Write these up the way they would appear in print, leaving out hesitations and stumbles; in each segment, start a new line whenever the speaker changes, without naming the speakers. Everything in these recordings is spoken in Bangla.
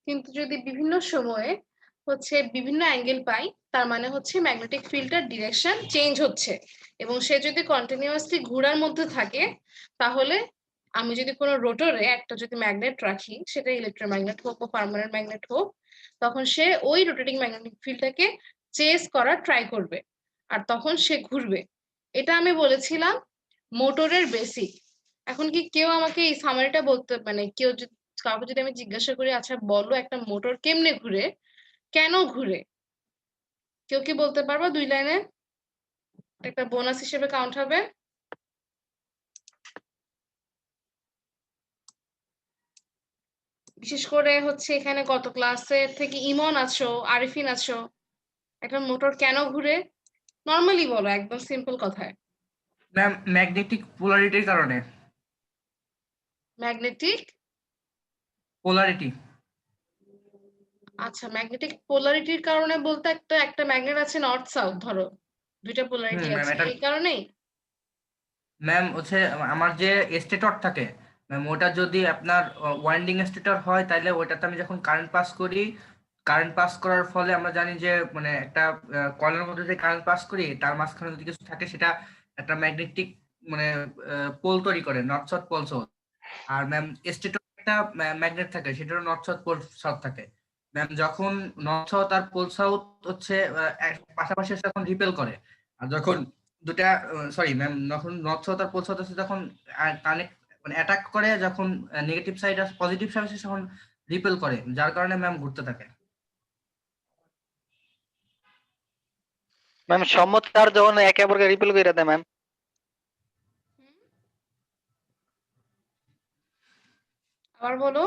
কিন্তু যদি বিভিন্ন সময়ে হচ্ছে বিভিন্ন অ্যাঙ্গেল পাই, তার মানে হচ্ছে ম্যাগনেটিক ফিল্ডটার ডিরেকশন চেঞ্জ হচ্ছে, এবং সে যদি কন্টিনিউয়াসলি ঘোরার মধ্যে থাকে, তাহলে আমি যদি কোনো রোটরে একটা যদি ম্যাগনেট রাখি, সেটা ইলেকট্রোম্যাগনেট হোক বা পার্মানেন্ট ম্যাগনেট হোক, তখন সে ওই রোটেটিং ম্যাগনেটিক ফিল্ডটাকে চেস করার ট্রাই করবে, আর তখন সে ঘুরবে। এটা আমি বলেছিলাম মোটরের বেসিক। এখন কি কেউ আমাকে এই সামারিটা বলতে, মানে কেউ কাউকে যদি আমি জিজ্ঞাসা করি, আচ্ছা বলো একটা মোটর কেমনে ঘুরে, কেন ঘুরে, কেউ কি বলতে পারবা 2 লাইনে? একটা বোনাস হিসেবে কাউন্ট হবে। বিশেষ করে হচ্ছে এখানে গত ক্লাসে থেকে ইমন আছো, আরিফিন আছো। একটা মোটর কেন ঘুরে নর্মালি বলো, একদম সিম্পল কথায়।
ম্যাম ম্যাগনেটিক পোলারিটির কারণে।
Magnetic,
polarity.
আচ্ছা ম্যাগনেটিক পোলারিটির কারণে বলতে একটা একটা ম্যাগনেট আছে নর্থ সাউথ, ধরো দুইটা পোলারিটি
ম্যাম
আছে,
এটা
এই কারণেই।
ম্যাম হচ্ছে আমার যে স্টেটর থাকে ম্যাম, ওটা যদি আপনার ওয়াইন্ডিং স্টেটর হয়, তাহলে ওইটাতে আমি যখন কারেন্ট পাস করি, কারেন্ট পাস করার ফলে আমরা জানি যে মানে একটা কয়েলের মধ্যে যে কারেন্ট পাস করি, তার মাঝখানে যদি কিছু থাকে, সেটা একটা ম্যাগনেটিক মানে পোল তৈরি করে, নর্থ সাউথ পোল সাউথ। আর ম্যাম স্টেটর একটা ম্যাগনেট থাকে, সেটারও নর্থ সাউথ পোল সাউথ থাকে। ম্যাম যখন নর্থ সাউথ আর পোল সাউথ হচ্ছে পাশাপাশি এসে যখন রিপেল করে, আর যখন দুটা সরি ম্যাম, যখন নর্থ সাউথ আর পোল সাউথ আছে যখন কানেক্ট মানে অ্যাটাক করে, যখন নেগেটিভ সাইড আর পজিটিভ সাইড আছে তখন রিপেল করে, যার কারণে ম্যাম ঘুরতে থাকে।
ম্যাম সম্মত চার যখন একে অপরকে রিপেল করে দেয় ম্যাম।
আবার বলো।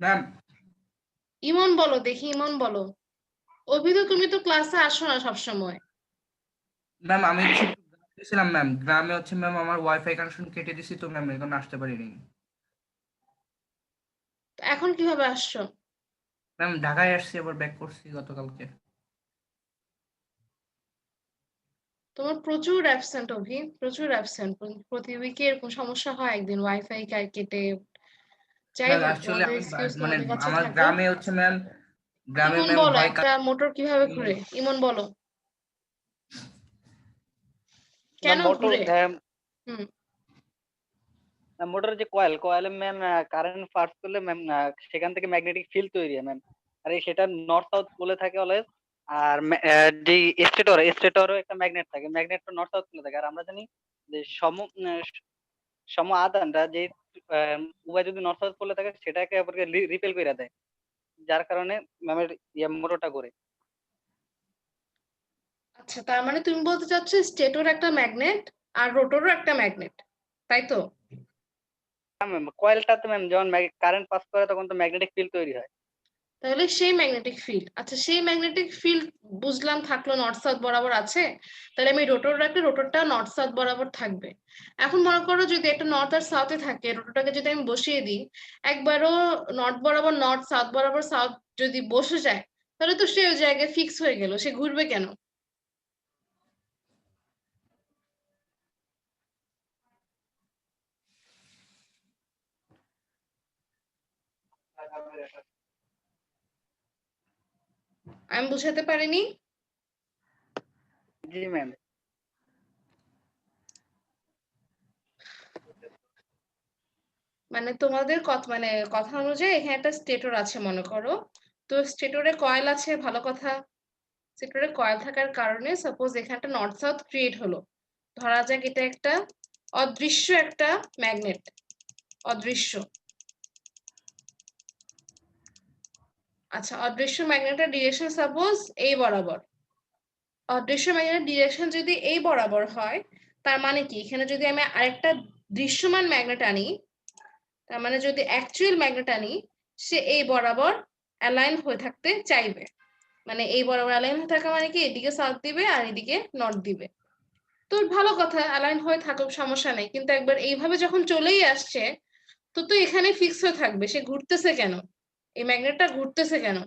ম্যাম
ইমন বলো দেখি, ইমন বলো। তুমি তো ক্লাসে আসো না সবসময়।
ম্যাম আমি হচ্ছে একটু গ্রামে গেছিলাম ম্যাম, গ্রামে হচ্ছে ম্যাম আমার ওয়াইফাই কানেকশন কেটে দিছি, তো ম্যাম এখন আসতে পারিনি।
এখন কিভাবে আসছো?
ম্যাম ঢাকায় আসছি, আবার ব্যাক করছি গতকালকে।
তোমার প্রচুর অ্যাবসেন্ট অভি, প্রচুর অ্যাবসেন্ট। প্রতি উইকে এরকম সমস্যা হয়, একদিন ওয়াইফাই কেটে। যাই
ম্যাম
হোক,
অ্যাকচুয়ালি
তোমাদের
আমি
এক্সকিউজ
মানে
তোমাদের কাছে
আমার
থাকো।
গ্রামে হচ্ছে ম্যাম, গ্রামে
ইমন
ম্যাম
বলো
হয়
একটা মোটর কিভাবে ঘুরে, ইমন বলো কেন
ম্যাম মোটর
ঘুরে। হুম।
মোটরের যে কয়েল, কয়েলে ম্যাম কারেন্ট পাস করলে ম্যাম সেখান থেকে ম্যাগনেটিক ফিল্ড তৈরি হয় ম্যাম। আর সেটা নর্থ সাউথ বলে থাকে অলওয়েজ। আর যে স্টেটরও একটা ম্যাগনেট থাকে, ম্যাগনেটটা নর্থ সাউথ বলে থাকে। আর আমরা জানি যে সম আধানটা যে উভয় যদি নর্থ সাউথ বলে থাকে, সেটাকে অপরকে রিপেল করে দেয়, যার কারণে ম্যামের মোটরটা ঘুরে।
আচ্ছা, তার মানে তুমি বলতে চাচ্ছ স্টেটর একটা ম্যাগনেট আর রোটরও একটা ম্যাগনেট, তাই তো?
কয়েলটাতে ম্যাম যখন কারেন্ট পাস করে, তখন তো ম্যাগনেটিক ফিল্ড তৈরি হয়।
তাহলে সেই ম্যাগনেটিক ফিল্ড, আচ্ছা সেই ম্যাগনেটিক ফিল্ড বুঝলাম থাকলো নর্থ সাউথ বরাবর আছে, তাহলে আমি রোটর রাখলে রোটরটা নর্থ সাউথ বরাবর থাকবে। এখন মনে করো যদি একটা নর্থ আর সাউথে থাকে, রোটরটাকে যদি আমি বসিয়ে দিই, একবারও নর্থ বরাবর নর্থ, সাউথ বরাবর সাউথ যদি বসে যায়, তাহলে তো সে ওই জায়গায় ফিক্স হয়ে গেল, সে ঘুরবে কেন? আমি বুঝাতে পারিনি।
জি ম্যাম।
মানে তোমাদের কথা, মানে কথা অনুযায়ী এখানে একটা স্টেটর আছে মনে করো, তো স্টেটরে কয়েল আছে, ভালো কথা। স্টেটরে কয়েল থাকার কারণে সাপোজ এখানে একটা নর্থ সাউথ ক্রিয়েট হলো। ধরা যাক এটা একটা অদৃশ্য একটা ম্যাগনেট, অদৃশ্য। আচ্ছা, অদৃশ্য ম্যাগনেটের ডিরেকশন সাপোজ এই বরাবর। অদৃশ্য ম্যাগনেটের ডিরেকশন যদি এই বরাবর হয়, তার মানে কি এখানে যদি আমি আরেকটা দৃশ্যমান ম্যাগনেট আনি, তার মানে যদি অ্যাকচুয়াল ম্যাগনেট আনি, সে এই বরাবর অ্যালাইন হয়ে থাকতে চাইবে। মানে এই বরাবর অ্যালাইন হয়ে থাকা মানে কি এদিকে সাউথ দিবে আর এদিকে নর্থ দিবে। তো ভালো কথা, অ্যালাইন হয়ে থাকুক, সমস্যা নেই, কিন্তু একবার এইভাবে যখন চলেই আসছে, তো তো এখানে ফিক্স হয়ে থাকবে, সে ঘুরতেছে কেন, এই ম্যাগনেটটা ঘুরতেছে কেন?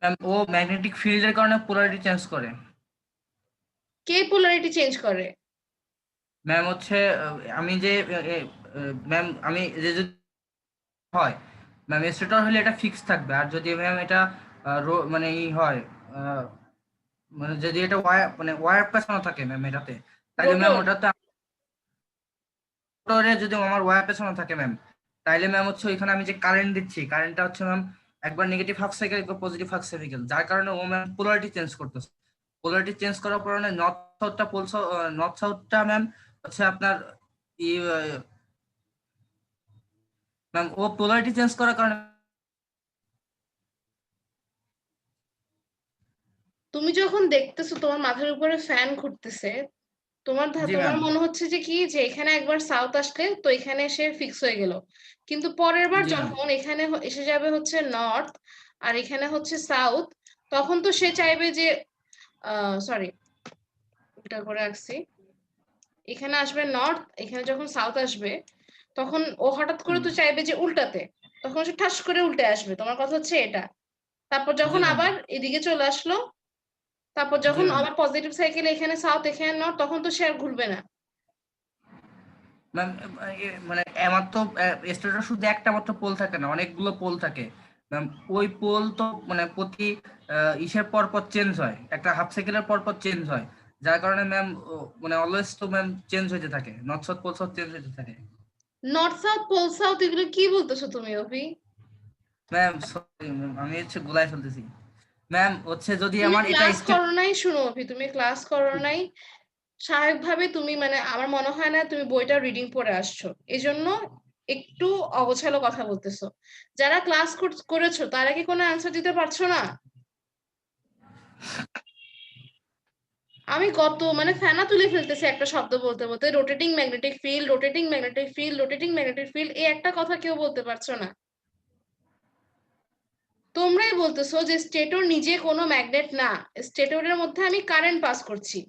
ম্যাম ও ম্যাগনেটিক ফিল্ডের কারণে পোলারিটি চেঞ্জ করে।
কে পোলারিটি চেঞ্জ করে?
ম্যাম হচ্ছে আমি যে ম্যাম আমি যে যদি হয় ম্যাম স্টেটর হলে এটা ফিক্স থাকবে, আর যদি ম্যাম এটা মানে ই হয় মানে যদি এটা ওয়্যার পেছানো থাকে ম্যাম এটাতে, তাহলে ম্যাম
রোটর।
ওটাতে রোটরে যদি আমার ওয়্যার পেছানো থাকে ম্যাম, তাইলে ম্যাম হচ্ছে ওইখানে আমি যে কারেন্ট দিচ্ছি কারেন্টটা হচ্ছে ম্যাম একবার নেগেটিভ হাফ সাইকেল একবার পজিটিভ হাফ সাইকেল, যার কারণে ও ম্যাম পোলারিটি চেঞ্জ করতেছে। পোলারিটি চেঞ্জ করার কারণে নর্থ সাউথটা ম্যাম হচ্ছে আপনার ই ম্যাম ও পোলারিটি চেঞ্জ করার কারণে
তুমি যখন দেখতেছো তোমার মাথার উপরে ফ্যান ঘুরতেছে,
জি
তোমার
ম্যাম।
মনে হচ্ছে যে কি যে এখানে একবার সাউথ আসলে তো এখানে সে ফিক্স হয়ে গেল, কিন্তু পরের বার
জি ম্যাম।
যখন এখানে এসে যাবে হচ্ছে নর্থ আর এখানে হচ্ছে সাউথ, তখন তো সে চাইবে যে সরি এটা করে রাখছি, এখানে আসবে নর্থ, এখানে যখন সাউথ আসবে তখন ও হঠাৎ করে তো চাইবে যে উল্টাতে, তখন সে ঠাস করে উল্টে আসবে, তোমার কথা হচ্ছে এটা। তারপর
জি
যখন
ম্যাম।
আবার এদিকে চলে আসলো, তারপর
জি
যখন
ম্যাম।
আবার পজিটিভ সাইকেলে এখানে সাউথ এখানে নর্থ, তখন তো সে আর ঘুরবে না।
ম্যাম মানে আমার তো স্টেটর শুধু একটা মাত্র পোল থাকে না, অনেকগুলো পোল থাকে ম্যাম। ওই পোল তো মানে প্রতি ইসের পর পর চেঞ্জ হয়, একটা হাফ সাইকেলের পর পর চেঞ্জ হয়, যার কারণে ম্যাম মানে অলওয়েজ তো ম্যাম চেঞ্জ হতে থাকে, north south pole south change হতে থাকে।
নর্থ সাউথ পোল সাউথ এগুলো কি বলতেছো তুমি অভি?
ম্যাম আমি হচ্ছে গোলায় ফেলতেছি ম্যাম। হচ্ছে যদি
তুমি
আমার এটা
ক্লাস
স্টেট
করো নাই, শুনো অভি, তুমি ক্লাস করো নাই, স্বাভাবিকভাবে তুমি মানে আমার মনে হয় না তুমি বইটা রিডিং পড়ে আসছো, এই জন্য একটু অগোছালো কথা বলতেছো। যারা ক্লাস করেছো তারা কি কোনো অ্যান্সার দিতে পারছো না? আমি কত মানে ফেনা তুলে ফেলতেছি একটা শব্দ বলতে বলতে, rotating magnetic field, rotating magnetic field, rotating magnetic field, এই একটা কথা কেউ বলতে পারছো না। তোমরাই বলতেছো যে স্টেটর নিজে কোনো ম্যাগনেট না, স্টেটরের মধ্যে আমি কারেন্ট পাস করছি,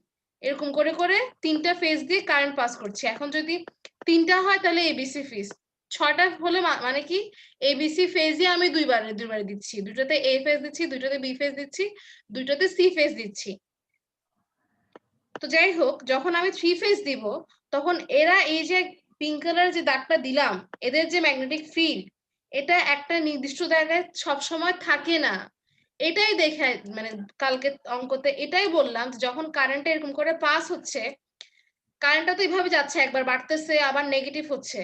এরকম করে করে তিনটা ফেজ দিয়ে কারেন্ট পাস করছি। এখন যদি তিনটা হয় তাহলে এবিসি ফেজ, ছয়টা হলে মানে কি এবিসি ফেজই আমি দুইবারে দুইবারে দিচ্ছি, দুইটাতে এ ফেজ দিচ্ছি, দুইটাতে বি ফেজ দিচ্ছি, দুইটাতে সি ফেজ দিচ্ছি। তো যাই হোক, যখন আমি থ্রি ফেজ দিব তখন এরা এই যে পিঙ্ক কালার যে দাগটা দিলাম, এদের যে ম্যাগনেটিক ফিল্ড, এটা একটা নির্দিষ্ট জায়গায় সব সময় থাকে না। এটাই দেখে মানে কালকে অঙ্কতে এটাই বললাম, যখন কারেন্টটা এরকম করে পাস হচ্ছে, কারেন্টটা তো এইভাবে যাচ্ছে, একবার বাড়তেছে আবার নেগেটিভ হচ্ছে,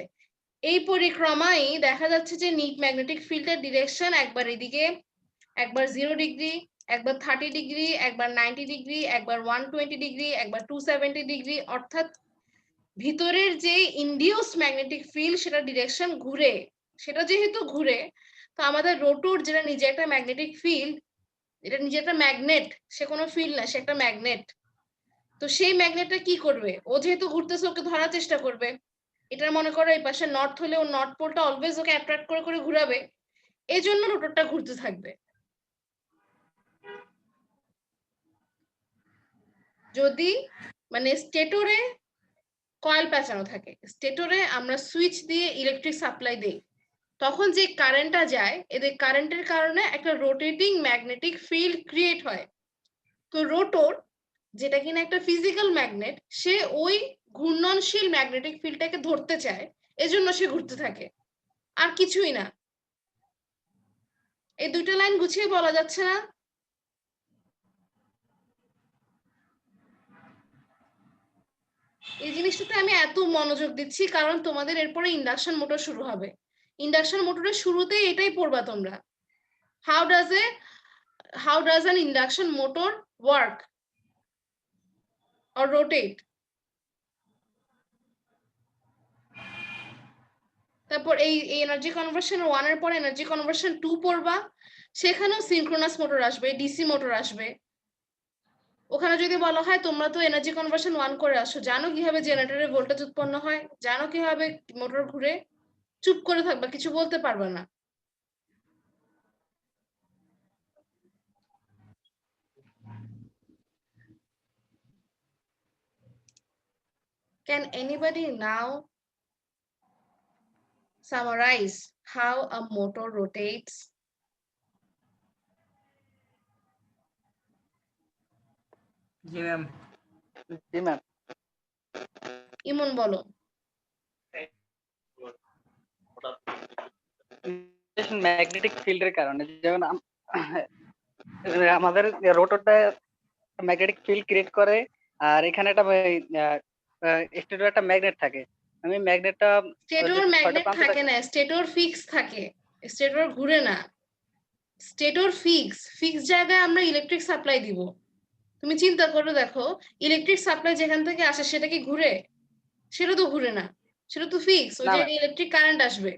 এই পরিক্রমায় দেখা যাচ্ছে যে নিট ম্যাগনেটিক ফিল্ডের ডিরেকশন একবার এদিকে, একবার 0 ডিগ্রি, একবার 30 ডিগ্রি, একবার 90 ডিগ্রি, একবার 120 ডিগ্রি, একবার 270 ডিগ্রি, অর্থাৎ ভিতরের যে ইন্ডিউস ম্যাগনেটিক ফিল্ড সেটা ডিরেকশন ঘুরে, সেটা যেহেতু ঘুরে, তো আমাদের রোটর যেটা নিজে একটা ম্যাগনেটিক ফিল্ড, এটা নিজে একটা ম্যাগনেট, সে কোনো ফিল্ড না, সে একটা ম্যাগনেট। তো সেই ম্যাগনেটটা কি করবে, ও যেহেতু ঘুরতেছে ওকে ধরার চেষ্টা করবে, এটার মনে করো এই পাশে নর্থ হলে ও নর্থ পোলটা অলওয়েজ ওকে অ্যাট্রাক্ট করে করে ঘুরাবে, এই জন্য রোটরটা ঘুরতে থাকবে। যদি মানে স্টেটরে কয়েল পেঁচানো থাকে, স্টেটরে আমরা সুইচ দিয়ে ইলেকট্রিক সাপ্লাই দেই, তখন যে কারেন্টটা যায়, এদের কারেন্টের কারণে একটা রোটেটিং ম্যাগনেটিক ফিল্ড ক্রিয়েট হয়। তো রোটর যেটা কিনা একটা ফিজিক্যাল ম্যাগনেট, সে ওই ঘূর্ণনশীল ম্যাগনেটিক ফিল্ডটাকে ধরতে চায়, এজন্য সে ঘুরতে থাকে, আর কিছুই না। এই দুইটা লাইন গুছিয়ে বলা যাচ্ছে না? এই জিনিসটাতে আমি এত মনোযোগ দিচ্ছি কারণ তোমাদের এরপরে ইন্ডাকশন মোটর শুরু হবে, ইন্ডাকশন মোটরের শুরুতেই এটাই পড়বা তোমরা, how does an induction motor work or rotate। তারপর এই এনার্জি কনভার্সন 1 এর পর এনার্জি কনভার্সন 2 পড়বা, সেখানেও সিনক্রোনাস মোটর আসবে, ডিসি মোটর আসবে। ওখানে যদি বলা হয় তোমরা তো এনার্জি কনভার্সন 1 করে আসো, জানো কিভাবে জেনারেটরে ভোল্টেজ উৎপন্ন হয়, জানো কিভাবে মোটর ঘুরে, চুপ করে থাকবা, কিছু বলতে পারবা না। Can anybody now summarize how a motor rotates?
জি ম্যাম।
জি ম্যাম।
ইমন বলো।
ম্যাগনেটিক ফিল্ডের কারণে, যেমন আমাদের রোটরটা ম্যাগনেটিক ফিল্ড ক্রিয়েট করে, আর এখানে একটা স্টেটর একটা ম্যাগনেট থাকে। আমি ম্যাগনেটটা
স্টেটর
যদি 6টা
ম্যাগনেট
প্রান্ত
থাকে
থাকে।
না, স্টেটর ফিক্স থাকে, স্টেটর ঘুরে না। স্টেটর ফিক্স জায়গায় আমরা ইলেকট্রিক সাপ্লাই দিব। তুমি চিন্তা করো, দেখো ইলেকট্রিক সাপ্লাই যেখান থেকে আসে সেটা কি ঘুরে? সেটা তো ঘুরে না, সেটা তো ফিক্স, ওই
না ম্যাম,
জায়গায় ইলেকট্রিক কারেন্ট আসবে।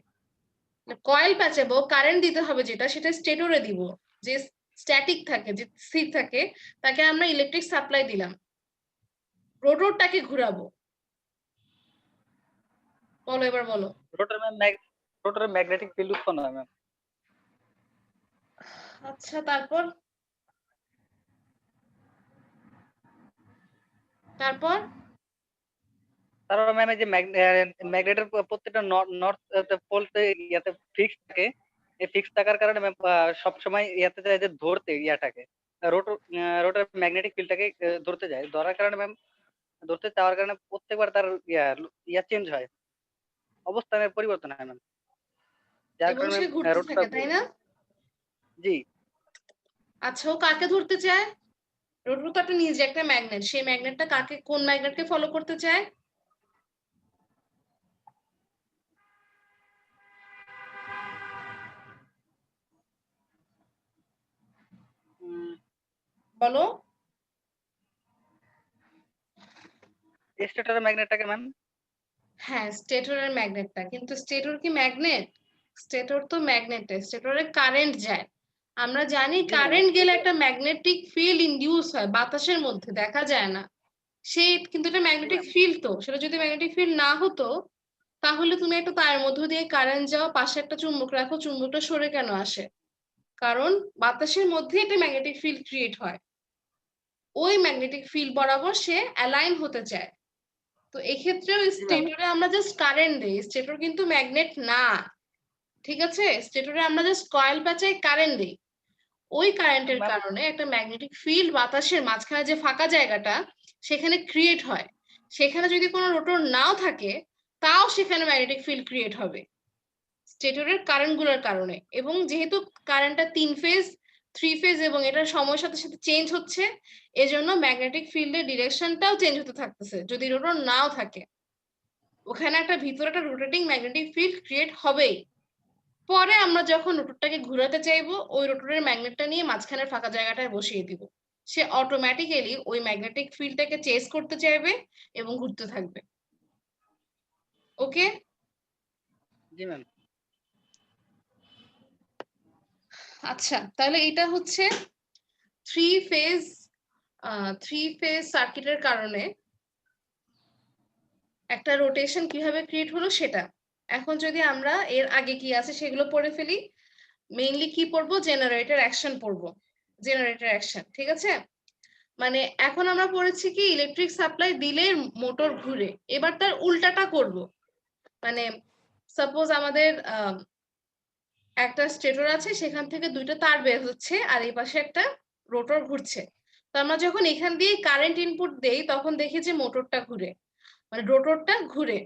কয়েল প্যাঁচাবো, কারেন্ট দিতে হবে যেটা, সেটা স্টেটরে দিব। যে স্ট্যাটিক থাকে, যে স্থির থাকে, তাকে আমরা ইলেকট্রিক সাপ্লাই দিলাম। রোটরটাকে ঘুরাবো। বলো, এবার বলো।
রোটরের ম্যাগনেটিক ফিল্ড উৎপন্ন হয় ম্যাম।
আচ্ছা, তারপর তারপর
তারপর ম্যাম এই যে ম্যাগনেটের প্রত্যেকটা নর্থ পোলতে ইয়াতে ফিক্স থাকে। এই ফিক্স থাকার কারণে ম্যাম সবসময় ইয়াতে যায় যে ধরতে ইয়াটাকে, রোটর ম্যাগনেটিক ফিল্ডটাকে ধরতে যায়। ধরার কারণে ম্যাম, ধরতে চাওয়ার কারণে প্রত্যেকবার তার ইয়া চেঞ্জ হয়, অবস্থানের পরিবর্তন হয় ম্যাম, যার
এবং
কারণে
সে ঘুরতে
রোটরটা
থাকে, তাই না?
জি
আচ্ছা, ও কাকে ধরতে চায়? রোটর তো একটা নিজে একটা ম্যাগনেট, সেই ম্যাগনেটটা কাকে, কোন ম্যাগনেটকে ফলো করতে চায়? বলো।
স্টেটরের ম্যাগনেটটাকে ম্যাম।
হ্যাঁ, স্টেটরের ম্যাগনেটটা, কিন্তু স্টেটর কি ম্যাগনেট? স্টেটর তো ম্যাগনেট, স্টেটরে কারেন্ট যায়। আমরা জানি
জি ম্যাম,
কারেন্ট গেলে একটা ম্যাগনেটিক ফিল্ড ইনডিউস হয়, বাতাসের মধ্যে দেখা যায় না। সেই কিন্তু এটা
জি
ম্যাগনেটিক
ম্যাম,
ফিল্ড, তো সেটা যদি ম্যাগনেটিক ফিল্ড না হতো, তাহলে তুমি একটা তারের মধ্য দিয়ে কারেন্ট যাও, পাশে একটা চুম্বক রাখো, চুম্বকটা সরে কেন আসে? কারণ বাতাসের মধ্যে একটা ম্যাগনেটিক ফিল্ড ক্রিয়েট হয়, ওই ম্যাগনেটিক ফিল্ড বরাবর সে অ্যালাইন হতে চায়। তো এক্ষেত্রেও
জি ম্যাম,
স্টেটরে আমরা জাস্ট কারেন্ট দেই, স্টেটর কিন্তু ম্যাগনেট না। ঠিক আছে, স্টেটরে আমরা জাস্ট কয়েল প্যাঁচাই, কারেন্ট দিই। ওই কারেন্টের
ম্যাম।
কারণে একটা ম্যাগনেটিক ফিল্ড বাতাসের মাঝখানে যে ফাঁকা জায়গাটা, সেখানে ক্রিয়েট হয়। সেখানে যদি কোনো রোটর নাও থাকে, তাও সেখানে ম্যাগনেটিক ফিল্ড ক্রিয়েট হবে স্টেটরের কারেন্ট গুলোর কারণে। এবং যেহেতু কারেন্টটা 3 ফেজ, 3 ফেজ, এবং এটা সময়ের সাথে সাথে চেঞ্জ হচ্ছে, এজন্য ম্যাগনেটিক ফিল্ডের ডিরেকশনটাও চেঞ্জ হতে থাকতেছে। যদি রোটর নাও থাকে, ওখানে একটা ভিতরে একটা রোটেটিং ম্যাগনেটিক ফিল্ড ক্রিয়েট হবেই। পরে আমরা যখন রোটরটাকে ঘোরাতে চাইবো, ওই রোটরের ম্যাগনেটটা নিয়ে মাঝখানের ফাঁকা জায়গাটায় বসিয়ে দিব। সে অটোমেটিক্যালি ওই ম্যাগনেটিক ফিল্ডটাকে চেস করতে চাইবে এবং ঘুরতে থাকবে। ওকে?
জি ম্যাম।
আচ্ছা, তাহলে এটা হচ্ছে 3 ফেজ, 3 ফেজ সার্কিটের কারণে একটা রোটেশন কিভাবে ক্রিয়েট হলো সেটা। এখন যদি আমরা এর আগে কি আছে সেগুলো পড়ে ফেলি। মেইনলি কি পড়বো? জেনারেটর অ্যাকশন পড়বো। জেনারেটর অ্যাকশন, ঠিক আছে। মানে এখন আমরা পড়েছি কি, ইলেকট্রিক সাপ্লাই দিলে মোটর ঘুরে। এবার তার উল্টাটা করব। মানে সাপোজ আমাদের একটা স্টেটর আছে, সেখান থেকে 2টা তার বের হচ্ছে, আর এই পাশে একটা রোটর ঘুরছে। তো আমরা যখন এখান দিয়ে কারেন্ট ইনপুট দেই, তখন দেখি যে মোটরটা ঘুরে, মানে রোটরটা ঘুরে।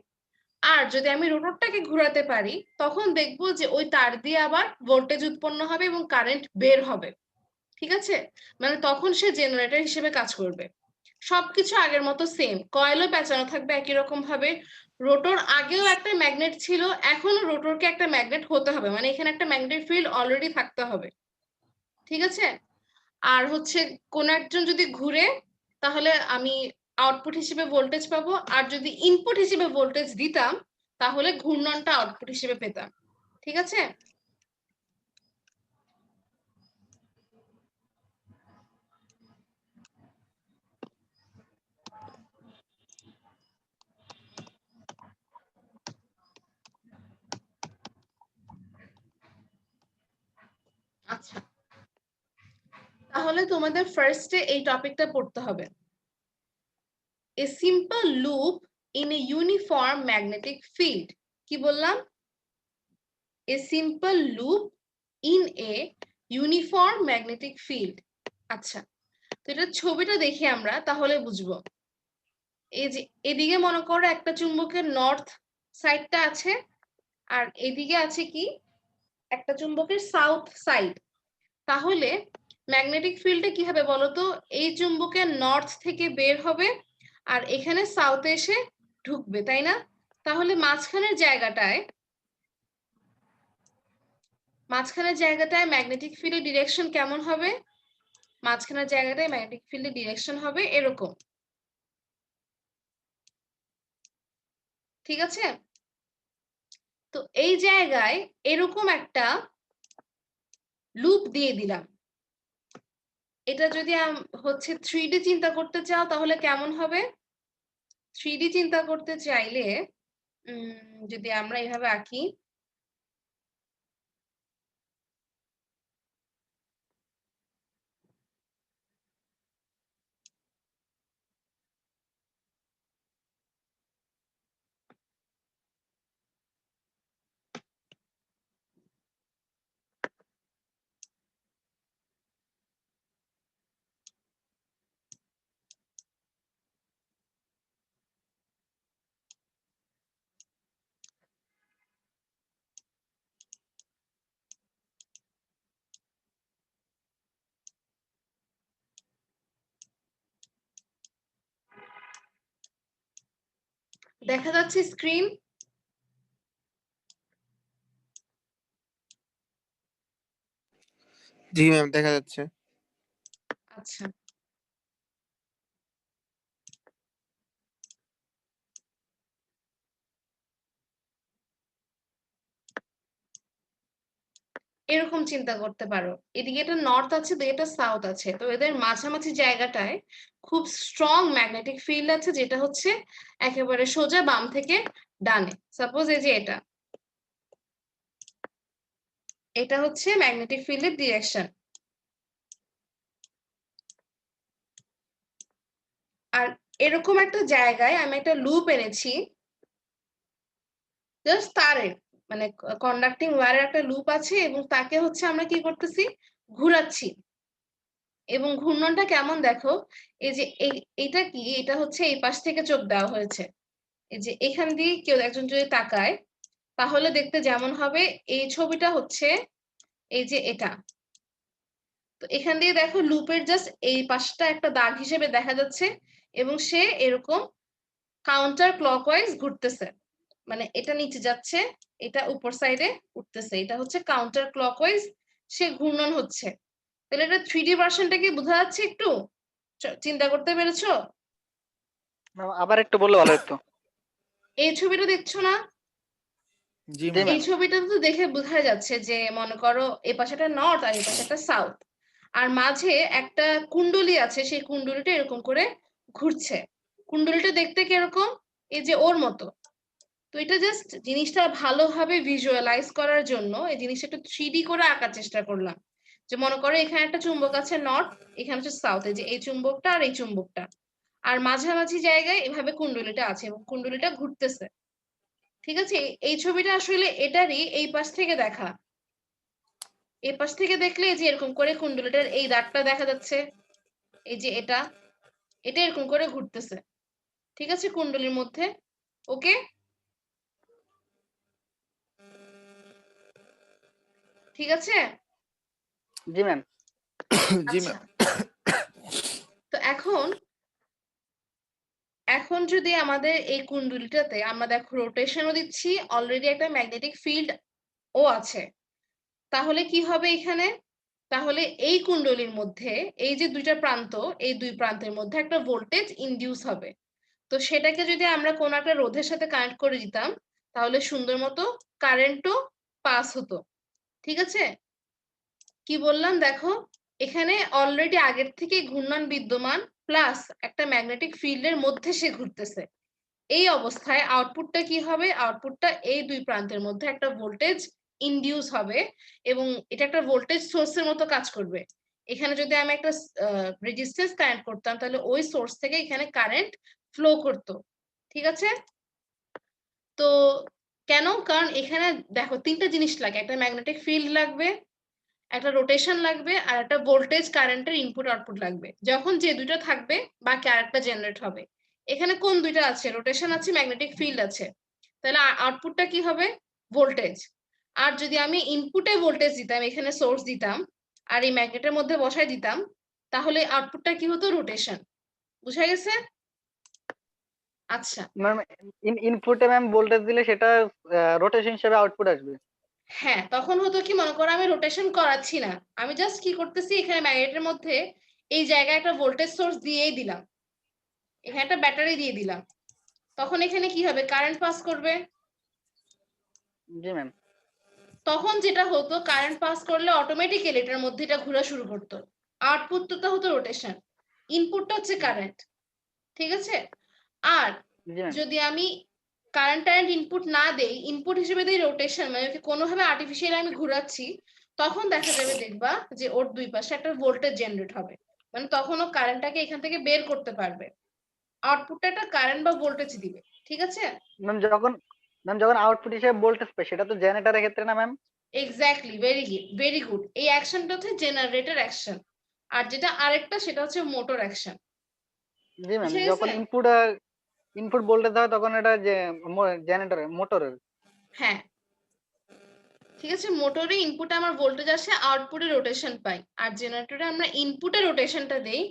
আর যদি আমি রোটরটাকে ঘোরাতে পারি, তখন দেখবো যে ওই তার দিয়ে আবার ভোল্টেজ উৎপন্ন হবে এবং কারেন্ট বের হবে। ঠিক আছে, মানে তখন সে জেনারেটর হিসেবে কাজ করবে। সবকিছু আগের মতো সেম, কয়েলও পেঁচানো থাকবে একই রকম ভাবে। রোটর আগেও একটা ম্যাগনেট ছিল, এখনো রোটরকে একটা ম্যাগনেট হতে হবে, মানে এখানে একটা ম্যাগনেটিক ফিল্ড অলরেডি থাকতে হবে। ঠিক আছে। আর হচ্ছে কোন একজন যদি ঘুরে, তাহলে আমি আউটপুট হিসেবে ভোল্টেজ পাবো, আর যদি ইনপুট হিসেবে ভোল্টেজ দিতাম, তাহলে ঘূর্ণনটা আউটপুট হিসেবে পেতাম। ঠিক আছে। আচ্ছা, তাহলে তোমাদের ফার্স্টে এই টপিকটা পড়তে হবে, a simple loop in a uniform magnetic field। কি বললাম? a simple loop in a uniform magnetic field। আচ্ছা, তো এটা ছবিটা দেখি আমরা, তাহলে বুঝবো। এই যে এদিকে মনে করো একটা চুম্বকের নর্থ সাইডটা আছে, আর এদিকে আছে কি একটা চুম্বকের সাউথ সাইড। তাহলে ম্যাগনেটিক ফিল্ডে কি হবে বলতো, এই চুম্বকের নর্থ থেকে বের হবে আর এখানে সাউথে এসে ঢুকবে, তাই না? তাহলে মাঝখানের জায়গাটায় ম্যাগনেটিক ফিল্ডের ডিরেকশন কেমন হবে? মাঝখানের জায়গাটায় ম্যাগনেটিক ফিল্ডের ডিরেকশন হবে এরকম, ঠিক আছে? তো এই জায়গায় এরকম একটা লুপ দিয়ে দিলাম। এটা যদি হচ্ছে 3D চিন্তা করতে চাও তাহলে কেমন হবে? 3D চিন্তা করতে চাইলে যদি আমরা এভাবে আঁকি, দেখা যাচ্ছে স্ক্রিন?
জি ম্যাম, দেখা যাচ্ছে।
আচ্ছা, এরকম চিন্তা করতে পারো, এদিকে এটা নর্থ আছে, এদিকে এটা সাউথ আছে, তো এদের মাঝামাঝি জায়গাটায় খুব স্ট্রং ম্যাগনেটিক ফিল্ড আছে, যেটা হচ্ছে একেবারে সোজা বাম থেকে ডানে। সাপোজ এই যে এটা হচ্ছে ম্যাগনেটিক ফিল্ডের ডিরেকশন। আর এরকম একটা জায়গায় আমি একটা লুপ এনেছি, জাস্ট তারের মানে কন্ডাক্টিং ওয়্যারের একটা লুপ আছে, এবং তাকে হচ্ছে আমরা কি করতেছি, ঘুরাচ্ছি। এবং ঘূর্ণনটা কেমন দেখো, এই যে এটা কি, এটা হচ্ছে এই পাশ থেকে চোখ দেওয়া হয়েছে। এই যে এখান দিয়ে কেউ একজন যদি তাকায় তাহলে দেখতে যেমন হবে, এই ছবিটা হচ্ছে এই যে এটা। তো এখান দিয়ে দেখো লুপের জাস্ট এই পাশটা একটা দাগ হিসেবে দেখা যাচ্ছে, এবং সে এরকম কাউন্টার ক্লকওয়াইজ ঘুরতেছে, মানে এটা নিচে যাচ্ছে, এটা উপর সাইডে উঠতেছে, এটা হচ্ছে কাউন্টার ক্লকওয়াইজ সে ঘূর্ণন হচ্ছে। তাহলে এটা 3D ভার্সনটা কি বোঝা যাচ্ছে? একটু চিন্তা করতে পেরেছো?
আবার একটু বললে ভালো হতো।
এই ছবিটা দেখছো না?
জি
জি
ম্যাম।
এই ছবিটা তো দেখে বোঝা যাচ্ছে যে মনে করো এই পাশেটা নর্থ আর এই পাশেটা সাউথ, আর মাঝে একটা কুণ্ডলী আছে, সেই কুণ্ডলীটা এরকম করে ঘুরছে। কুণ্ডলীটা দেখতে কিরকম? এই যে ওর মতো। তো এটা জাস্ট জিনিসটা ভালোভাবে ভিজুয়ালাইজ করার জন্য এই জিনিসটা একটু 3D করে আঁকার চেষ্টা করলাম। যে মনে করো এখানে একটা চুম্বক আছে নর্থ, এখানে হচ্ছে সাউথ, এই যে এই চুম্বকটা আর এই চুম্বকটা, আর মাঝামাঝি জায়গায় এভাবে কুণ্ডলীটা আছে এবং কুণ্ডলীটা ঘুরতেছে, ঠিক আছে? এই ছবিটা আসলে এটারই এই পাশ থেকে দেখা। এই পাশ থেকে দেখলে যে এরকম করে কুণ্ডলীটার এই দাগটা দেখা যাচ্ছে, এই যে এটা এরকম করে ঘুরতেছে, ঠিক আছে, কুণ্ডলীর মধ্যে। ওকে, ঠিক আছে।
জি ম্যাম।
জি
আচ্ছা,
ম্যাম।
তো এখন যদি আমাদের এই কুণ্ডলীটাতে আমরা দেখো রোটেশনও দিচ্ছি, অলরেডি একটা ম্যাগনেটিক ফিল্ড ও আছে, তাহলে কি হবে এখানে? তাহলে এই কুণ্ডলীর মধ্যে এই যে দুইটা প্রান্ত, এই দুই প্রান্তের মধ্যে একটা ভোল্টেজ ইনডিউস হবে। তো সেটাকে যদি আমরা কোনো একটা রোধের সাথে কানেক্ট করে দিতাম তাহলে সুন্দর মতো কারেন্টও পাস হতো, ঠিক আছে? কি বললাম দেখো, এখানে অলরেডি আগের থেকে ঘূর্ণন বিদ্যমান, প্লাস একটা ম্যাগনেটিক ফিল্ডের মধ্যে সে ঘুরতেছে। এই অবস্থায় আউটপুটটা কি হবে? আউটপুটটা এই দুই প্রান্তের মধ্যে একটা ভোল্টেজ ইনডিউস হবে, এবং এটা একটা ভোল্টেজ সোর্সের মতো কাজ করবে। এখানে যদি আমি একটা রেজিস্ট্যান্স কানেক্ট করতাম তাহলে ওই সোর্স থেকে এখানে কারেন্ট ফ্লো করতো, ঠিক আছে? তো কেন? কারণ এখানে দেখো তিনটা জিনিস লাগে, একটা ম্যাগনেটিক ফিল্ড লাগবে, একটা রোটেশন লাগবে, আর একটা ভোল্টেজ কারেন্টের ইনপুট আউটপুট লাগবে। যখন যে দুটো থাকবে বাকি আরেকটা জেনারেট হবে। এখানে কোন দুইটা আছে? রোটেশন আছে, ম্যাগনেটিক ফিল্ড আছে। তাহলে আউটপুটটা কি হবে? ভোল্টেজ। আর যদি আমি ইনপুটে ভোল্টেজ দিতাম, এখানে সোর্স দিতাম আর এই ম্যাগনেটের মধ্যে বসাই দিতাম, তাহলে আউটপুটটা কি হতো? রোটেশন। বুঝা গেছে? আচ্ছা,
ম্যাম ইনপুটে ম্যাম ভোল্টেজ দিলে সেটা রোটেশন হিসেবে আউটপুট আসবে।
হ্যাঁ, তখন হতো কি, মনে করো আমি রোটেশন করাচ্ছি না, আমি জাস্ট কি করতেছি, এখানে ম্যাগনেটের মধ্যে এই জায়গায় একটা ভোল্টেজ সোর্স দিয়েই দিলাম, এখানে একটা ব্যাটারি দিয়ে দিলাম, তখন এখানে কি হবে? কারেন্ট পাস করবে।
জি ম্যাম।
তখন যেটা হতো, কারেন্ট পাস করলে অটোমেটিক্যালি এটার মধ্যে এটা ঘোরা শুরু করতো। আউটপুটটা হতো রোটেশন, ইনপুটটা হচ্ছে কারেন্ট। ঠিক আছে? আর
জি ম্যাম।
যদি আমি কারেন্ট ইনপুট না দেই, ইনপুট হিসেবে দেই রোটেশন, মানে ওকে কোনোভাবে আর্টিফিশিয়ালি আমি ঘোরাচ্ছি, তখন দেখা যাবে, দেখবা যে ওর দুই পাশে একটা ভোল্টেজ জেনারেট হবে, মানে তখন ও কারেন্টটাকে এখান থেকে বের করতে পারবে, আউটপুটটা একটা কারেন্ট বা ভোল্টেজ দিবে। ঠিক আছে?
ম্যাম যখন আউটপুট হিসেবে ভোল্টেজ পাই সেটা তো জেনারেটরের ক্ষেত্রে না ম্যাম?
Exactly, very good. এই অ্যাকশনটা হচ্ছে জেনারেটর অ্যাকশন, আর যেটা আরেকটা সেটা হচ্ছে মোটর অ্যাকশন।
জি ম্যাম,
বুঝে
যখন
গেছে?
ইনপুট ভোল্টেজ হয় তখন এটা যে জেনারেটরের মোটরের।
হ্যাঁ, ঠিক আছে। মোটরে ইনপুটে আমার ভোল্টেজ আসে, আউটপুটে রোটেশন পাই, আর জেনারেটরে আমরা ইনপুটে রোটেশনটা দেই,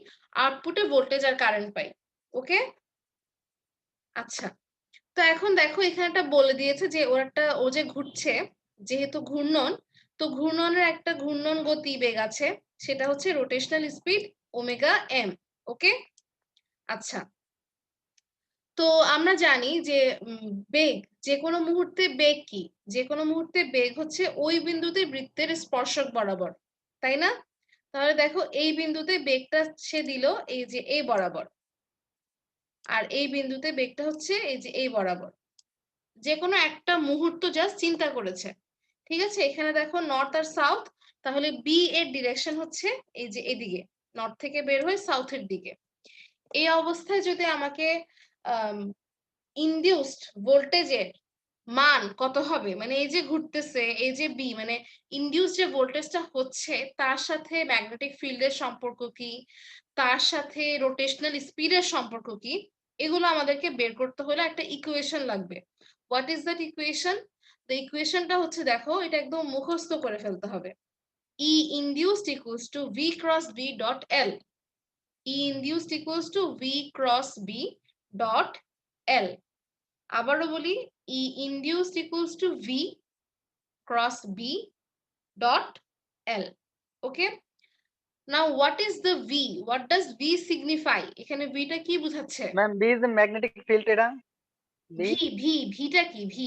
আউটপুটে ভোল্টেজ আর কারেন্ট পাই। ওকে? আচ্ছা, তো এখন দেখো এখানে একটা বলে দিয়েছে যে ও যে ঘুরছে, যেহেতু ঘূর্ণন, তো ঘূর্ণনের একটা ঘূর্ণন গতি বেগ আছে, সেটা হচ্ছে রোটেশনাল স্পিড ওমেগা এম। ওকে? আচ্ছা, তো আমরা জানি যে বেগ, যে কোনো মুহূর্তে বেগ কি? যে কোনো মুহূর্তে বেগ হচ্ছে ওই বিন্দুতে বৃত্তের স্পর্শক বরাবর, তাই না? তাহলে দেখো এই বিন্দুতে বেগটা সে দিল এই যে এই বরাবর, আর এই বিন্দুতে বেগটা হচ্ছে এই যে এই বরাবর, যে কোনো একটা মুহূর্ত জাস্ট চিন্তা করেছে। ঠিক আছে? এখানে দেখো নর্থ আর সাউথ, তাহলে বি এর ডিরেকশন হচ্ছে এই যে এদিকে, নর্থ থেকে বের হয়ে সাউথের দিকে। এই অবস্থায় যদি আমাকে ইনডিউসড ভোল্টেজের মান কত হবে, মানে এই যে ঘুরতেছে এই যে বি, মানে ইনডিউসড যে ভোল্টেজটা হচ্ছে তার সাথে ম্যাগনেটিক ফিল্ডের সম্পর্ক কি, তার সাথে রোটেশনাল স্পিডের সম্পর্ক কি, এগুলো আমাদেরকে বের করতে হলে একটা ইকুয়েশন লাগবে। What is that equation? The ইকুয়েশনটা হচ্ছে, দেখো এটা একদম মুখস্থ করে ফেলতে হবে। E induced equals to V cross B dot L. E induced equals to V cross B dot L. আবারও বলি, E induced equals to V cross B dot L. Okay? Now what is the V? What does V signify? এখানে V টা কি বোঝাচ্ছে?
Ma'am B is the magnetic field, এটা
V, Vটা কি? V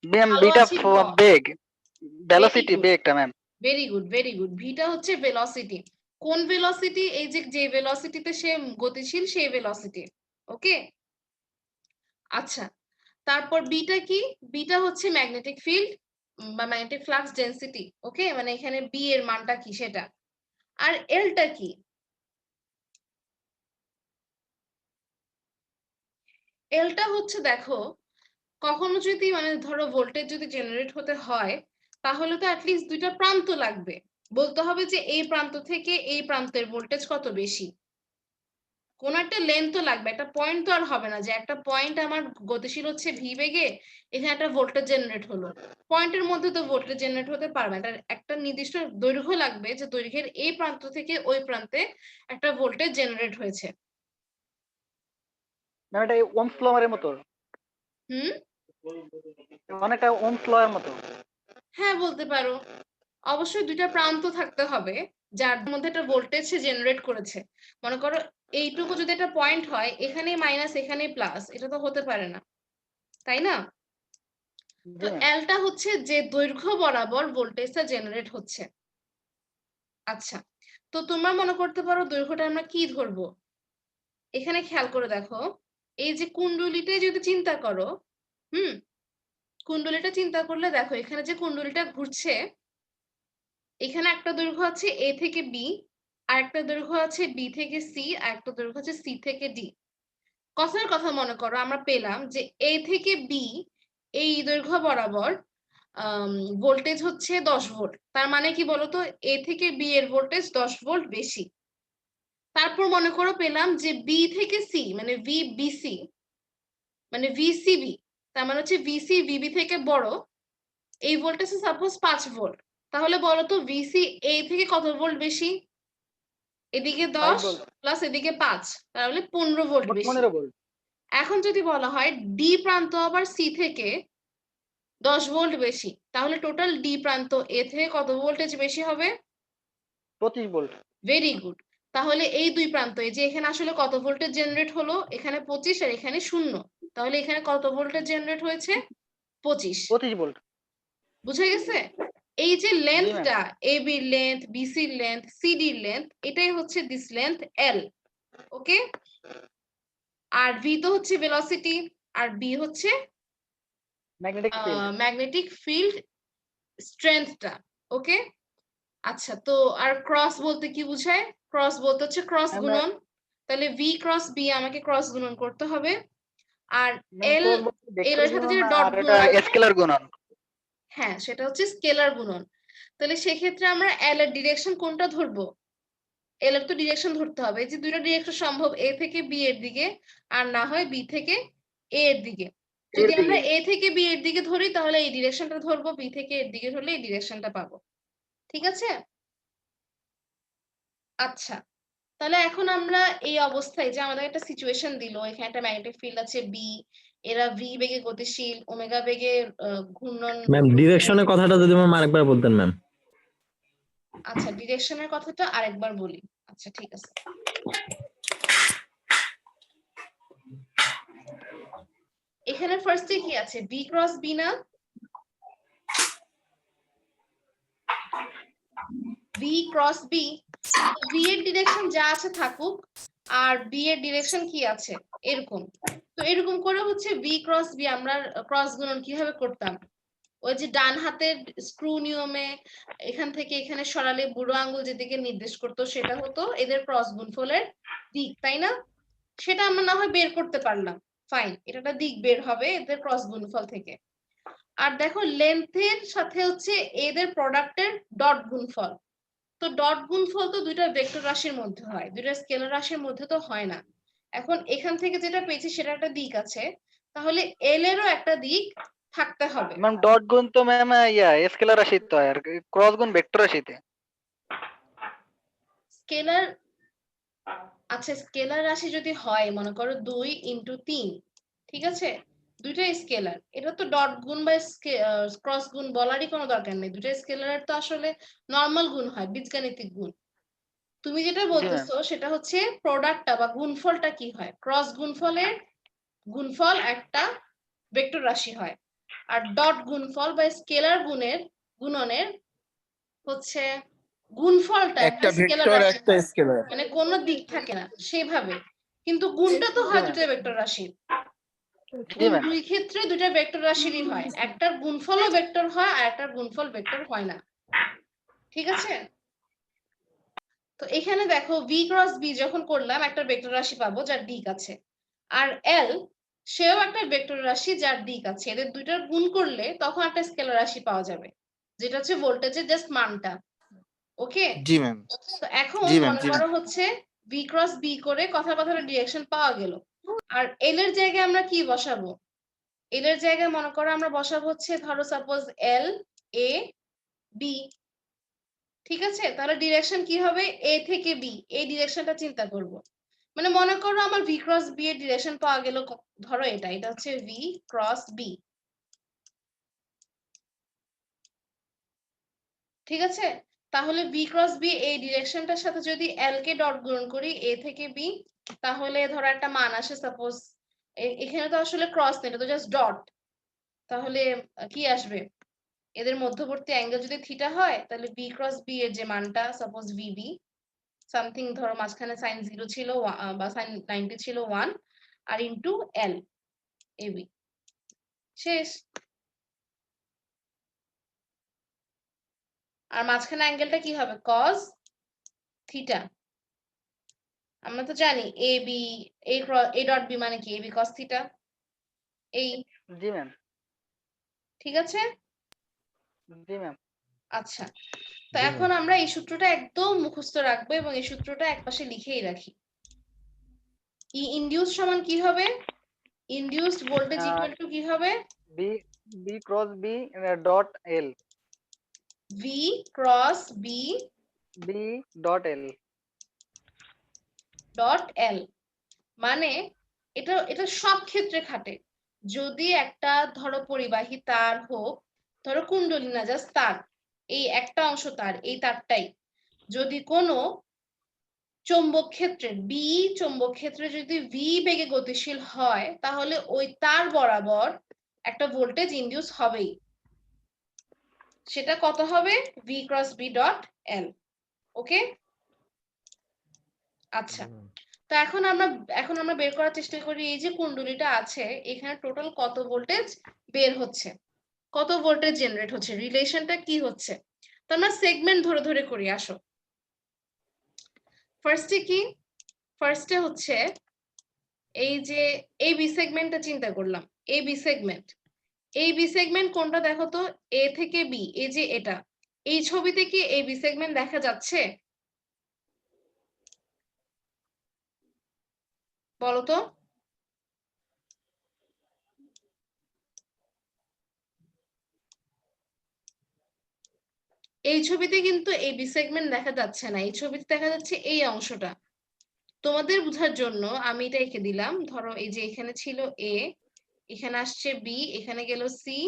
ম্যাম
ভালো
বিটা
আছি, ব।
বেগ,
ভেরি
ভেলোসিটি
গুড,
বেগটা ম্যাম।
Very good. ভিটা হচ্ছে ভেলোসিটি। কোন ভেলোসিটি? এই যে ভেলোসিটিতে সে গতিশীল সেই ভেলোসিটি। ওকে? আচ্ছা, তারপর বিটা কি? বিটা হচ্ছে ম্যাগনেটিক ফিল্ড বা ম্যাগনেটিক ফ্লাক্স ডেনসিটি। ওকে, মানে এখানে বি এর মানটা কি সেটা। আর এলটা কি? এলটা হচ্ছে, দেখো কখনো যদি মানে ধরো ভোল্টেজ যদি জেনারেট হতে হয়, তাহলে তো অ্যাটলিস্ট দুইটা প্রান্ত লাগবে, বলতে হবে যে এই প্রান্ত থেকে এই প্রান্তের ভোল্টেজ কত বেশি, কোন একটা লেন্থ তো লাগবে, একটা পয়েন্ট তো আর হবে না যে একটা পয়েন্ট আমার গতিশীল হচ্ছে ভি বেগে, এখানে একটা ভোল্টেজ জেনারেট হলো, পয়েন্টের মধ্যে তো ভোল্টেজ জেনারেট হতে পারবে না, একটা নির্দিষ্ট দৈর্ঘ্য লাগবে যে দৈর্ঘ্যের এই প্রান্ত থেকে ওই প্রান্তে একটা ভোল্টেজ জেনারেট হয়েছে।
ম্যাম এটা ওমস ল এর মতো,
হুম,
অনেকটা ওমস ল এর মতো।
হ্যাঁ বলতে পারো। অবশ্যই দুইটা প্রান্ত থাকতে হবে যার মধ্যে একটা ভোল্টেজ সে জেনারেট করেছে। মনে করো এইটুকু যদি একটা পয়েন্ট হয়, এখানে মাইনাস এখানে প্লাস, এটা তো হতে পারে না, তাই না? তো
জি ম্যাম।
এলটা হচ্ছে যে দৈর্ঘ্য বরাবর ভোল্টেজটা জেনারেট হচ্ছে। আচ্ছা, তো তোমরা মনে করতে পারো দৈর্ঘ্যটা আমরা কি ধরবো। এখানে খেয়াল করে দেখো, এই যে কুণ্ডলীটা যদি চিন্তা করো, কুণ্ডলীটা চিন্তা করলে দেখো এখানে যে কুণ্ডলীটা ঘুরছে, এখানে একটা দৈর্ঘ্য আছে এ থেকে বি, আর একটা দৈর্ঘ্য আছে বি থেকে সি, আর একটা দৈর্ঘ্য আছে সি থেকে ডি। কথার কথা মনে করো আমরা পেলাম যে এ থেকে বি এই দৈর্ঘ্য বরাবর ভোল্টেজ হচ্ছে 10 ভোল্ট। তার মানে কি বলতো, এ থেকে বি এর ভোল্টেজ 10 ভোল্ট বেশি। তারপর মনে করো পেলাম যে বি থেকে সি মানে ভিবিসি মানে ভিসিবি, তার মানে হচ্ছে ভিসি ভিবি থেকে বড়, এই ভোল্টেজ সাপোজ 5 ভোল্ট, তাহলে বলো তো ভিসি এ থেকে কত ভোল্ট বেশি? এদিকে
5
10
ভোল্ট
প্লাস এদিকে 5, তাহলে 15 ভোল্ট বেশি।
15 ভোল্ট।
এখন যদি বলা হয় ডি প্রান্ত আবার সি থেকে 10 ভোল্ট বেশি, তাহলে টোটাল ডি প্রান্ত এ থেকে কত ভোল্টেজ বেশি হবে?
25 ভোল্ট।
Very good. তাহলে এই দুই প্রান্ত, এই যে এখানে আসলে কত ভোল্টেজ জেনারেট হলো? এখানে 25 আর এখানে 0, তাহলে এখানে কত ভোল্টেজ জেনারেট হয়েছে? 25।
25 ভোল্ট।
বুঝা গেছে? এই যে
জি ম্যাম।
লেন্থটা, AB এর লেন্থ, BC এর লেন্থ, CD এর লেন্থ, এটাই হচ্ছে দিস লেন্থ L। ওকে, আর V তো হচ্ছে ভেলোসিটি, আর B হচ্ছে
ম্যাগনেটিক ফিল্ড।
ম্যাগনেটিক ফিল্ড স্ট্রেংথটা। ওকে, আচ্ছা, তো আর ক্রস বলতে কি বোঝায়? ক্রস বলতে হচ্ছে ক্রস গুণন, তাহলে V ক্রস B আমাকে ক্রস গুণন করতে হবে। আর L, এর সাথে যে ডট
আর এটা
গুণন আছে,
স্কেলার গুণন।
হ্যাঁ সেটা হচ্ছে স্কেলার গুণন। তাহলে সেক্ষেত্রে আমরা L এর ডিরেকশন কোনটা ধরবো? L এর তো ডিরেকশন ধরতে হবে, যে দুইটা ডিরেকশন সম্ভব, A থেকে B এর দিকে আর না হয় B থেকে A এর দিকে। যদি আমরা A থেকে B এর দিকে ধরি তাহলে এই ডিরেকশনটা ধরবো, B থেকে এর দিকে ধরলে এই ডিরেকশনটা পাবো। ঠিক আছে? আচ্ছা, তাহলে এখন আমরা এই অবস্থায় যে আমাদের একটা সিচুয়েশন দিল, এখানে একটা ম্যাগনেটিক ফিল্ড আছে B, এরা V বেগে গতিশীল, ওমেগা বেগে ঘূর্ণন।
ম্যাম ডিরেকশনের কথাটা যদি ম্যাম আরেকবার বলতেন ম্যাম।
আচ্ছা, ডিরেকশনের কথাটা আরেকবার বলি। আচ্ছা ঠিক আছে, এখানে ফার্স্টে কি আছে? B ক্রস B না? V ক্রস B, V এর ডিরেকশন যা আছে থাকুক, আর B এর ডিরেকশন কি আছে এরকম। তো এরকম করে হচ্ছে V ক্রস B আমরা ক্রস গুণন কিভাবে করতাম? ওই যে ডান হাতের স্ক্রু নিয়মে এখান থেকে এখানে সরালে বুড়ো আঙ্গুল যেদিকে নির্দেশ করতো সেটা হতো এদের ক্রস গুণফলের দিক, তাই না? সেটা আমরা না হয় বের করতে পারলাম, ফাইন, এটা একটা দিক বের হবে এদের ক্রস গুণফল থেকে। আর দেখো লেন্থের সাথে হচ্ছে এদের প্রোডাক্টের ডট গুণফল, তো ডট গুণফল তো দুইটা ভেক্টর রাশির মধ্যে হয়, দুইটা স্কেলার রাশির মধ্যে তো হয় না। এখন এখান থেকে যেটা পেয়েছি সেটা একটা দিক আছে, তাহলে এল এরও একটা দিক থাকতে হবে।
ম্যাম ডট গুণ তো ম্যাম স্কেলার রাশি তো, আর ক্রস গুণ ভেক্টর রাশিতে।
স্কেলার, আচ্ছা স্কেলার রাশি যদি হয় মনে করো 2 ইন্টু 3, ঠিক আছে, দুইটাই স্কেলার, এটা তো ডট গুণ বা ক্রস গুণ বলারই কোনো দরকার নেই, দুইটা স্কেলারের তো আসলে নর্মাল গুণ হয়, বীজগাণিতিক গুণ। তুমি যেটা বলতেছো সেটা হচ্ছে প্রোডাক্টটা বা গুণফলটা কি হয়? ক্রস গুণফলের গুণফল একটা ভেক্টর রাশি হয়, আর ডট গুণফল বা স্কেলার গুণনের হচ্ছে গুণফলটা
একটা
স্কেলার
ভেক্টর
রাশি
একটা
হয়,
স্কেলার।
মানে কোনো দিক থাকে না সেভাবে, কিন্তু গুণটা তো হয় দুটো ভেক্টর রাশির। গুণ দুই ক্ষেত্রে দুইটা ভেক্টর রাশিরই হয়, একটার গুণফলও ভেক্টর হয় আর একটার গুণফল ভেক্টর হয় না। ঠিক আছে? তো এখানে দেখো v ক্রস b যখন করলাম একটা ভেক্টর রাশি পাবো যার দিক আছে, আর l সেও একটা ভেক্টর রাশি যার দিক আছে, এদের দুইটার গুণ করলে তখন একটা স্কেলার রাশি পাওয়া যাবে যেটা হচ্ছে ভোল্টেজের জাস্ট মানটা। ওকে,
জি ম্যাম।
তো এখন
জি ম্যাম।
মনে
জি
করো
ম্যাম।
হচ্ছে v ক্রস b করে কথার ডিরেকশন পাওয়া গেল, আর l এর জায়গায় আমরা কি বসাবো? l এর জায়গায় মনে করো আমরা বসাবো হচ্ছে ধরো সাপোজ l a b, ঠিক আছে, তাহলে ডিরেকশন কি হবে? a থেকে b, এই ডিরেকশনটা চিন্তা করব। মানে মনে করো আমার v ক্রস b এর ডিরেকশন পাওয়া গেল, ধরো এটা হচ্ছে v ক্রস b, ঠিক আছে, তাহলে v ক্রস b এই ডিরেকশনটার সাথে যদি l কে ডট গুণন করি a থেকে b, তাহলে ধরো একটা মান আসে সাপোজ, এখানে তো আসলে ক্রস নেই, এটা তো জাস্ট ডট, তাহলে কি আসবে? এদের মধ্যবর্তী অ্যাঙ্গেল যদি থিটা হয় তাহলে v ক্রস b এর যে মানটা সাপোজ vb সামথিং, ধরো মাঝখানে সাইন 0 ছিল বা সাইন 90 ছিল 1, আর ইনটু l ab, শেষ। আর মাঝখানে অ্যাঙ্গেলটা কি হবে? cos theta. আমরা তো জানি ab a ডট b মানে কি? ab cos থিটা, এই,
জি ম্যাম।
ঠিক আছে।
জি ম্যাম।
আচ্ছা, তো এখন আমরা এই সূত্রটা একদম মুখস্থ রাখবো এবং এই সূত্রটা একপাশে লিখেই রাখি। ই ইনডিউস সমান কি হবে? ইনডিউসড ভোল্টেজ ইকুয়াল টু কি হবে?
B B cross B dot L,
V cross B
B dot L.
Dot L. মানে এটা এটা সব ক্ষেত্রে খাটে। যদি একটা ধরো পরিবাহী তার হোক, ধরো কুণ্ডলী না, জাস্ট তার, এই একটা অংশ তার, এই তারটাই যদি কোনো চৌম্বক ক্ষেত্রে বি, চৌম্বক ক্ষেত্রে যদি ভি বেগে গতিশীল হয়, তাহলে ওই তার বরাবর একটা ভোল্টেজ ইনডিউস হবেই। সেটা কত হবে? V cross B dot L. Okay, আচ্ছা। তো এখন আমরা বের করার চেষ্টা করি, এই যে কুণ্ডলীটা আছে এখানে টোটাল কত ভোল্টেজ বের হচ্ছে, কত ভোল্টেজ জেনারেট হচ্ছে, রিলেশনটা কি হচ্ছে। তো আমরা সেগমেন্ট ধরে ধরে করি, আসো। ফার্স্টে কি? ফার্স্টে হচ্ছে এই যে এই বি সেগমেন্টটা চিন্তা করলাম, এই বি সেগমেন্ট, এই বি সেগমেন্ট কোনটা দেখো তো? এ থেকে বি, এই যে এটা, এই ছবিতে কি এই বি সেগমেন্ট দেখা যাচ্ছে? বলো তো। এই ছবিতে কিন্তু এই বি সেগমেন্ট দেখা যাচ্ছে না, এই ছবিতে দেখা যাচ্ছে এই অংশটা। তোমাদের বোঝার জন্য আমি এটা এঁকে দিলাম। ধরো এই যে এখানে ছিল এ, এখানে আসছে বি, এখানে গেল সি,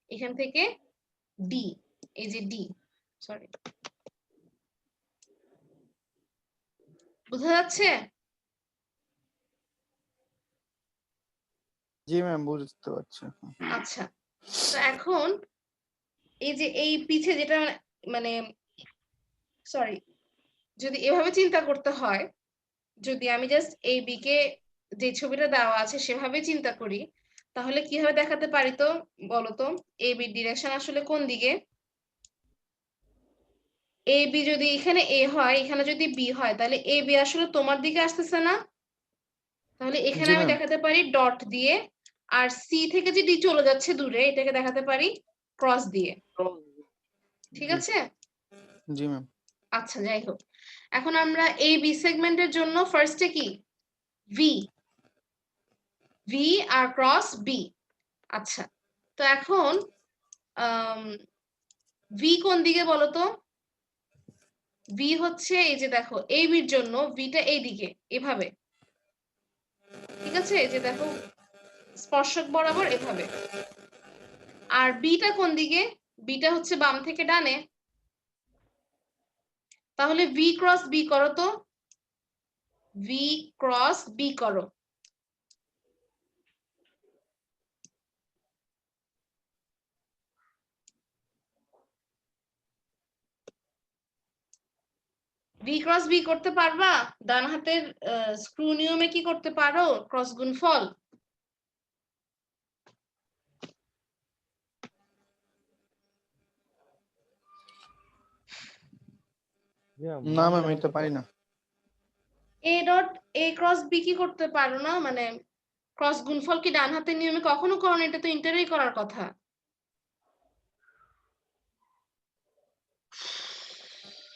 এখান থেকে ডি, এই যে ডি, সরি, বোঝা যাচ্ছে?
জি ম্যাম, বুঝতে পারছি।
আচ্ছা, তো এখন এই যে এই পিছে যেটা, মানে সরি, যদি এভাবে চিন্তা করতে হয়, যদি আমি জাস্ট এই বি কে যে ছবিটা দেওয়া আছে সেভাবে চিন্তা করি, তাহলে কিভাবে দেখাতে পারি তো বলো তো? এ বি ডিরেকশন আসলে কোন দিকে? এ বি যদি এখানে এ হয়, এখানে যদি বি হয়, তাহলে এ বি আসলে তোমার দিকে আসতেছে না? তাহলে এখানে
জি
আমি
ম্যাম।
দেখাতে পারি ডট দিয়ে, আর সি থেকে যে ডি চলে যাচ্ছে দূরে, এটাকে দেখাতে পারি ক্রস দিয়ে। ঠিক
জি।
আছে?
জি ম্যাম।
আচ্ছা, যাই হোক, এখন আমরা এই বি সেগমেন্টের জন্য ফার্স্টে কি ভি, ভি আর ক্রস বি। আচ্ছা, তো এখন ভি কোন দিকে বলো তো? ভি হচ্ছে এই যে দেখো এই বির জন্য ভিটা এই দিকে, এভাবে, ঠিক আছে? এই যে দেখো স্পর্শক বরাবর এভাবে। আর বিটা কোন দিকে? বিটা হচ্ছে বাম থেকে ডানে। তাহলে ভি ক্রস বি করো তো, ভি ক্রস বি করো। ভি ক্রস বি করতে পারবা? ডান হাতের স্ক্রু নিয়মে কি করতে পারো? ক্রস গুণফল।
না ম্যাম, এটা পারি না।
A dot A cross B কি করতে পারো না? মানে ক্রস গুণফল কি ডান হাতের নিয়মে কখনো করো না? এটা তো ইন্টারেই করার কথা।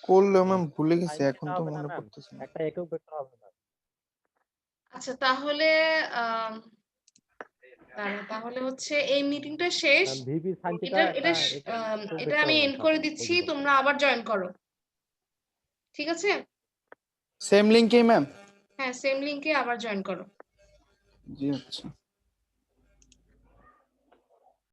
করলেও ম্যাম ভুলে গেছি, এখন তো মনে পড়তেছে না।
একটা একক ভেক্টর হবে না।
আচ্ছা, তাহলে তাহলে হচ্ছে এই মিটিংটা শেষ।
ভিপি সাইন থিটা
এটা
একটা
এটা
একক
এটা
ভেক্টর
আমি এন্ড করে
থাকে
দিচ্ছি,
পজিটিভ।
তোমরা আবার জয়েন করো, ঠিক আছে?
সেম লিঙ্কেই ম্যাম।
হ্যাঁ, সেম লিংকে আবার জয়েন করো।
জি, আচ্ছা।